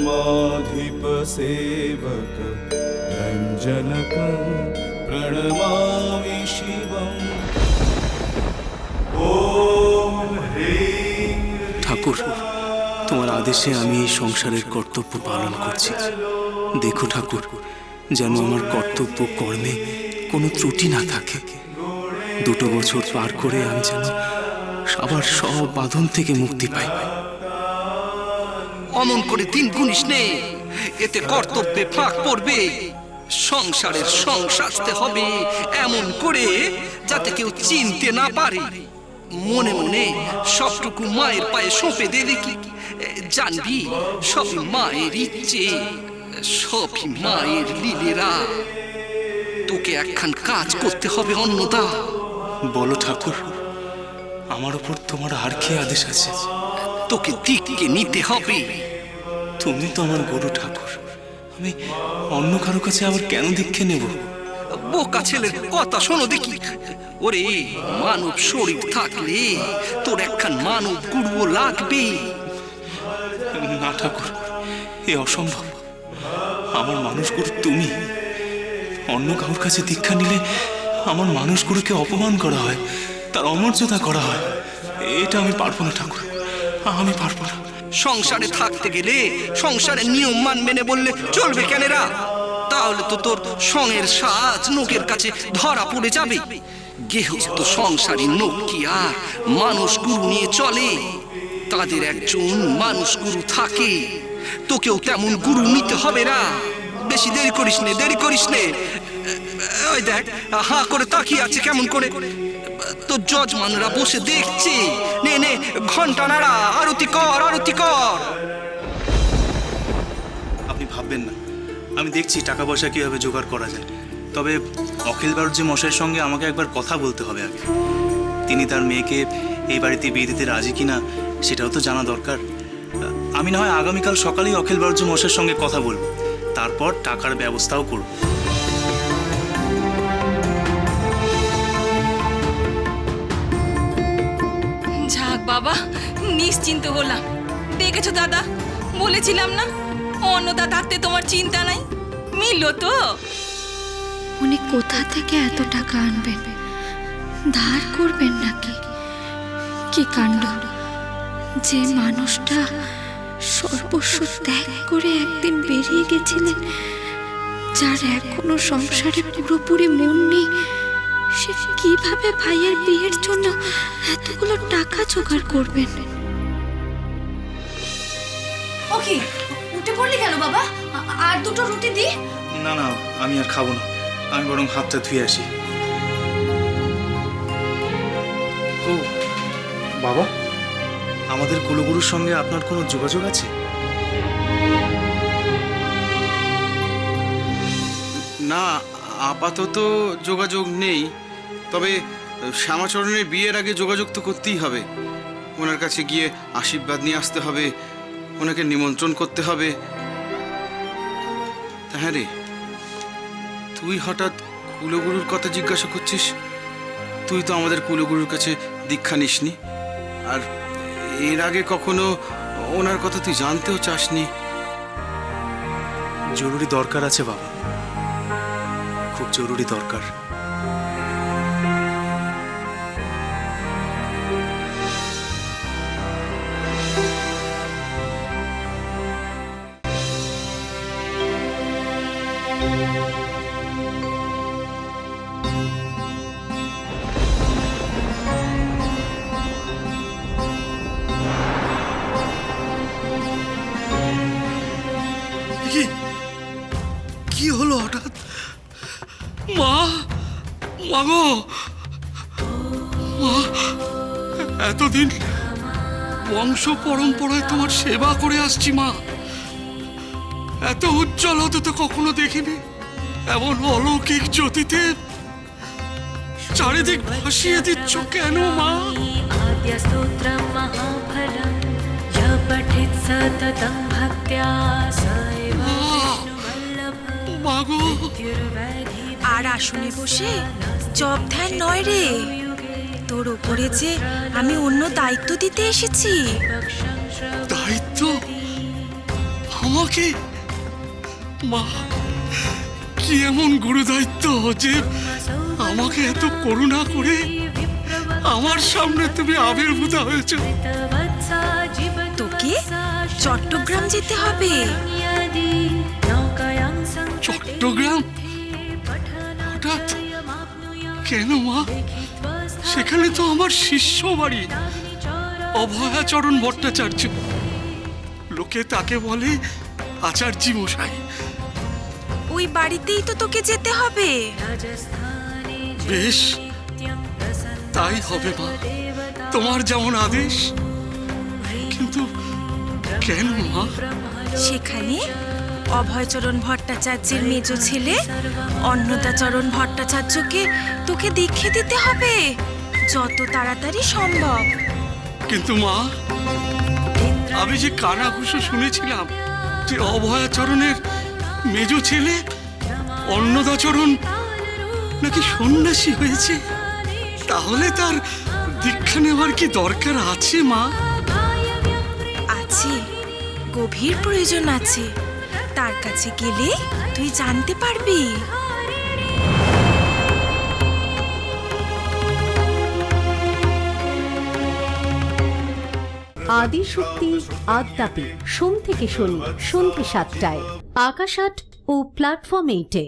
परमाधिप सेवक रञ्जनकं प्रणमामि शिवम्। ॐ ह्रीं ঠাকুর, তোমার আদেশে আমি এই সংসারের কর্তব্য পালন করছি। দেখো ঠাকুর, যেন আমার কর্তব্য কর্মে কোনো ত্রুটি না থাকে। 2 বছর পার করে আমি যেন আবার সব বাঁধন থেকে মুক্তি পাই। অমন করে দিন গুনিস নে, এতে কর্তব্যে ফাঁক পড়বে। সংসারের সং সাজতে হবে এমন করে যাতে কেউ চিনতে না পারে। মনে মনে সবটুকু মায়ের পায়ে সঁপে দিলে কি জানবি সবই মায়ের ইচ্ছে, সবই মায়ের লীলেরা। তোকে একখান কাজ করতে হবে অন্নদা। বলো ঠাকুর, আমার উপর তোমার আর কি আদেশ আছে? তোকে দিককে নিতে হবে। তুমি তো আমার গুরু ঠাকুর, আমি অন্য কারো কাছে আবার কেন দীক্ষা নেব? বোকা ছেলের কথা শোনো দেখি। ওরে, মানব শরীর থাকলে তোর একখান মানব গুরুও লাগবে। না ঠাকুর, এ অসম্ভব। আমার মানুষ গুরু তুমি। অন্য কারোর কাছে দীক্ষা নিলে আমার মানুষ গুরুকে অপমান করা হয়, তার অমর্যাদা করা হয়। এটা আমি পারবো না ঠাকুর, আমি পারবো না। সংসারে থাকতে গেলে সংসারের নিয়ম মানবে না বললে চলবে কেনেরা? তাহলে তো তোর সঙের সাজ নোকের কাছে ধরা পড়ে যাবে। গৃহস্থ সংসারী নোক কি আর মানুষ গুরু নিয়ে চলে? তাদের একজন মানুষ গুরু থাকে। তোকেও তেমন গুরু নিতে হবে না। বেশি দেরি করিস নে, দেরি করিস নে। ওই দেখ, হাঁ করে তাকিয়ে আছে কেমন করে। তোর যজমানরা বসে দেখছে। নে নে, ঘন্টা নাড়া, আরতি কর, আরতি কর। আপনি ভাববেন না, আমি দেখছি টাকা পয়সা কীভাবে জোগাড় করা যায়। তবে অখিল বাড়ুজ্জে মশাইয়ের সঙ্গে আমাকে একবার কথা বলতে হবে আগে। তিনি তার মেয়েকে এই বাড়িতে বিয়ে দিতে রাজি কিনা সেটাও তো জানা দরকার। আমি না হয় আগামীকাল সকালেই অখিল বাড়ুজ্জে মশাইয়ের সঙ্গে কথা বলবো, তারপর টাকার ব্যবস্থাও করব। যাক বাবা, নিশ্চিন্ত হলাম। দেখেছো দাদা, বলেছিলাম না অন্নদা থাকতে তোমার চিন্তা নাই। মিলল তো? উনি কোথা থেকে এত টাকা আনবেন? ধার করবেন নাকি? কি কাণ্ড! যে মানুষটা সর্বস্ব ত্যাগ করে একদিন বেরিয়ে গেছিলেন, যার এখনো সংসারে পুরোপুরি মন নেই, সে কিভাবে ভাইয়ের বিয়ের জন্য এতগুলো টাকা জোগাড় করবেন? ওকে, উঠে পড়লি কেন বাবা? আর 2টো রুটি দি। না না, আমি আর খাবো না, আমি বরং হাতটা ধুয়ে আসি। ও বাবা, আমাদের কুলগুরুর সঙ্গে আপনার কোনো যোগাযোগ আছে? না, আপাতত যোগাযোগ নেই। তবে শ্যামাচরণের বিয়ের আগে যোগাযোগ তো করতেই হবে। ওনার কাছে গিয়ে আশীর্বাদ নিয়ে আসতে হবে, ওনাকে নিমন্ত্রণ করতে হবে। হ্যাঁ রে, তুই হঠাৎ কুলগুরুর কথা জিজ্ঞাসা করছিস? তুই তো আমাদের কুলগুরুর কাছে দীক্ষা নিসনি, আর এর আগে কখনো ওনার কথা তুই জানতেও চাসনি। জরুরি দরকার আছে বাবা, খুব জরুরি দরকার। কি হলো হঠাৎ? মা, মাগো, মা, এতদিন বংশ পরম্পরায় তোমার সেবা করে আসছি মা। এত উজ্জ্বল হতে তো কখনো দেখিনি। এমন অলৌকিক জ্যোতিতে চারিদিক ভাসিয়ে দিচ্ছ কেন মা? स्तोत्रं महाफलं य पठेत् सततं भक्त्या स एव মাগো, আর আসনে বসে জপ ধ্যান নয় রে, তোর ওপরে যে আমি অন্য দায়িত্ব দিতে এসেছি। দায়িত্ব? আমাকে? মা, কি এমন গুরুদায়িত্ব যে আমাকে এত করুণা করে আমার সামনে তুমি আবির্ভূত হয়েছ? তোকে চট্টগ্রাম যেতে হবে। চট্টগ্রাম? হঠাৎ কেন মা? সেখানে তো আমার শিষ্য বাড়ি, অভয়াচরণ ভট্টাচার্য। লোকে তাকে বলে আচার্যি মশাই। ওই বাড়িতেই তো তোকে যেতে হবে। বেশ, তাই হবে মা, তোমার যেমন আদেশ। কিন্তু কেন মা? সেখানে অভয়চরণ ভট্টাচার্যের মেজ ছেলে অন্নদাচরণ ভট্টাচার্যকে তোকে দীক্ষে দিতে হবে যত তাড়াতাড়ি সম্ভব। কিন্তু মা, আমি যে কানাঘুষো শুনেছিলাম যে অভয়াচরণের মেজ ছেলে অন্নদাচরণ নাকি সন্ন্যাসী হয়েছে, তাহলে তার দীক্ষা নেওয়ার কি দরকার আছে মা? আছে, গভীর প্রয়োজন আছে। তার কাছে গেলে তুই জানতে পারবি। আদিশক্তি আদ্যাপি সোম থেকে শনি সন্ধ্যে ৭টায় আকাশ আট ও প্ল্যাটফর্ম 8-এ।